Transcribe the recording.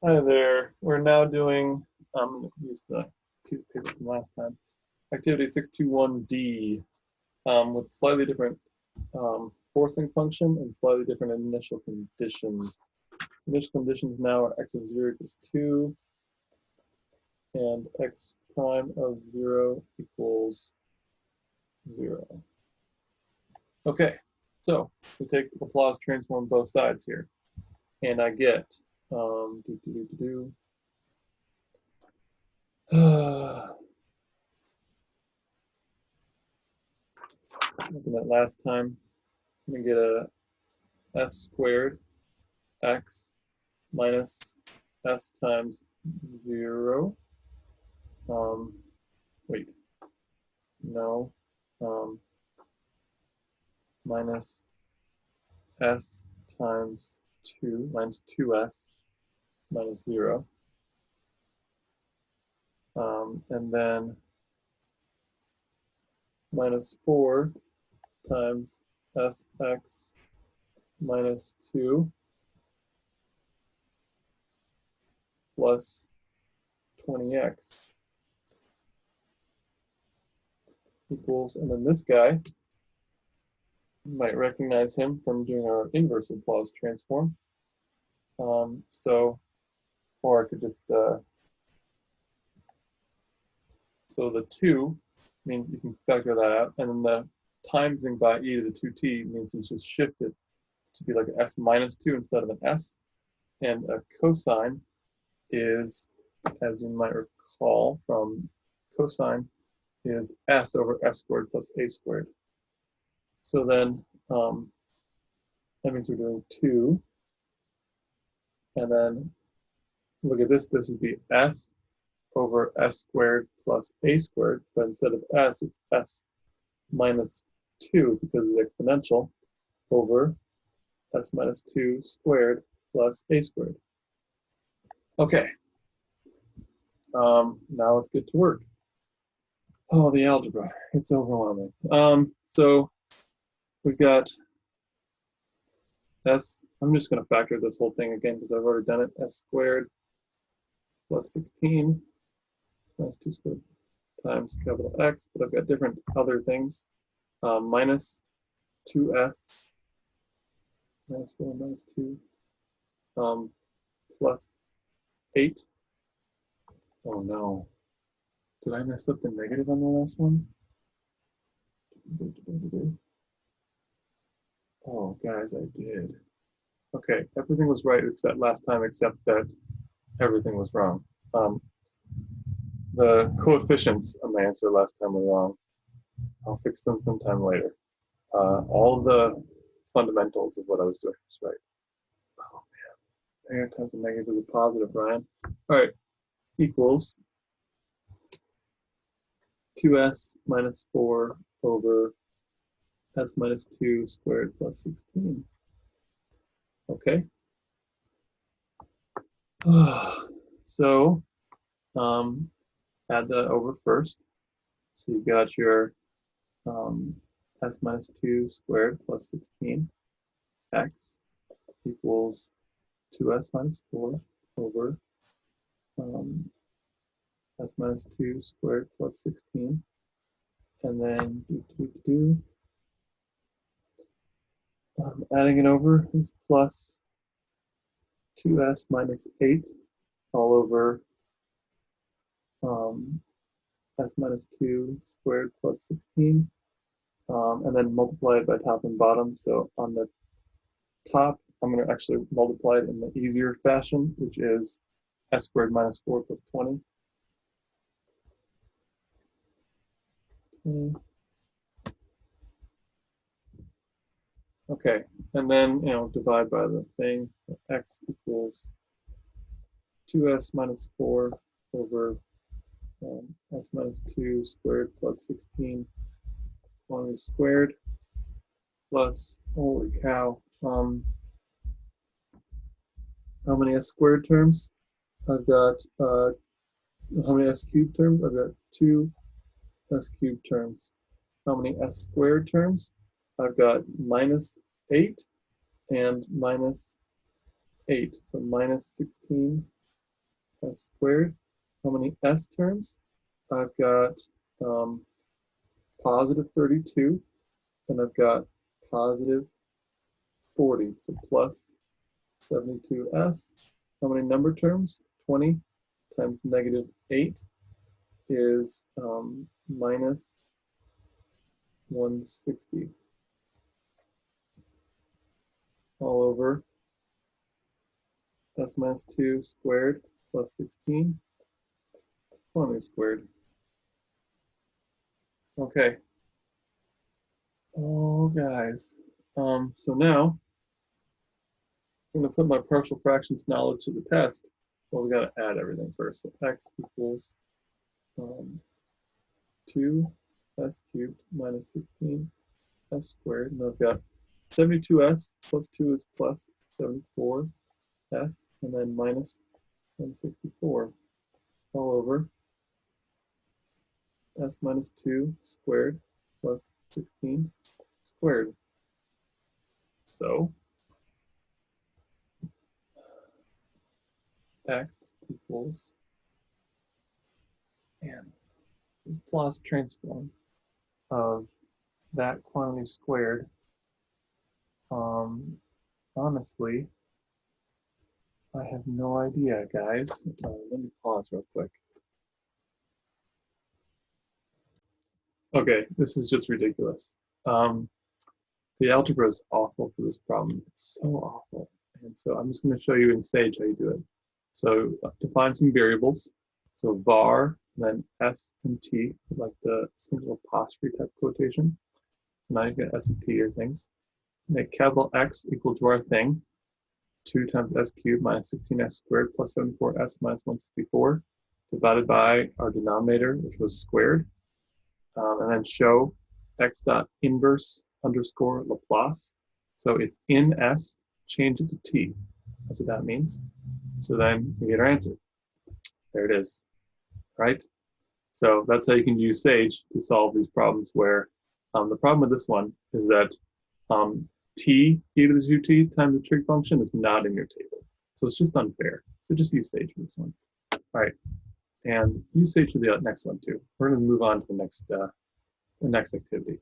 Hi there. We're now doing, I'm going to use the piece of paper from last time, activity 621D with slightly different forcing function and slightly different initial conditions. Initial conditions now are x of 0 equals 2 and x prime of 0 equals 0. Okay, so we take Laplace transform both sides here, and I get looking at last time, I'm going to get a s squared x minus s times 0. Wait, no. Minus s times 2, minus 2s, minus 0. And then minus 4 times sx minus 2 plus 20x equals, and then this guy, you might recognize him from doing our inverse Laplace transform. Or I could just, so the 2 means you can factor that out, and then the timesing by e to the 2t means it's just shifted to be like an s minus 2 instead of an s. And a cosine is, as you might recall from cosine, is s over s squared plus a squared. So then that means we're doing 2. And then look at this, this would be s over s squared plus a squared, but instead of s, it's s minus 2 because of the exponential over s minus 2 squared plus a squared. Okay, now let's get to work. Oh, the algebra, it's overwhelming. So we've got s, I'm just going to factor this whole thing again because I've already done it, s squared plus 16 minus 2 squared times capital X, but I've got different other things. Minus 2s minus 4 minus 2 plus 8. Oh no. Did I mess up the negative on the last one? Oh, guys, I did. Okay, everything was right except last time, except that everything was wrong. The coefficients on my answer last time were wrong. I'll fix them sometime later. All the fundamentals of what I was doing was right. Oh man, negative times a negative is a positive, Ryan. All right, equals 2s minus 4 over s minus 2 squared plus 16. Okay. So add that over first. So you've got your s minus 2 squared plus 16 x equals 2s minus 4 over s minus 2 squared plus 16. And then adding it over is plus 2s minus 8 all over s minus 2 squared plus 16. And then multiply it by top and bottom. So on the top, I'm going to actually multiply it in the easier fashion, which is s squared minus 4 plus 20. Okay, and then divide by the thing. So x equals 2s minus 4 over s minus 2 squared plus 16 quantity squared plus, holy cow, how many s squared terms? I've got, how many s cubed terms? I've got 2 s cubed terms. How many s squared terms? I've got minus 8 and minus 8. So minus 16 s squared. How many s terms? I've got positive 32, and I've got positive 40, so plus 72s. How many number terms? 20 times negative 8 is minus 160 all over s minus 2 squared plus 16, 20 squared. Okay. Oh, guys. So now I'm going to put my partial fractions knowledge to the test. Well, we got to add everything first. So x equals 2s cubed minus 16s squared. And I've got 72s plus 2 is plus 74s, and then minus 164 all over s minus 2 squared plus 16 squared. So x equals, and Laplace transform of that quantity squared. Honestly, I have no idea, guys. Let me pause real quick. Okay, this is just ridiculous. The algebra is awful for this problem. It's so awful. And so I'm just going to show you in Sage how you do it. So define some variables. So var, then s and t, like the single apostrophe type quotation. Now you get s and t or things. Make capital X equal to our thing. 2 times s cubed minus 16s squared plus 74s minus 164 divided by our denominator, which was squared. And then show x dot inverse underscore Laplace. So it's in s, change it to t. That's what that means. So then we get our answer. There it is, right? So that's how you can use Sage to solve these problems where the problem with this one is that t e to the 2t times the trig function is not in your table. So it's just unfair. So just use Sage for this one. All right. And use Sage for the next one too. We're going to move on to the next activity.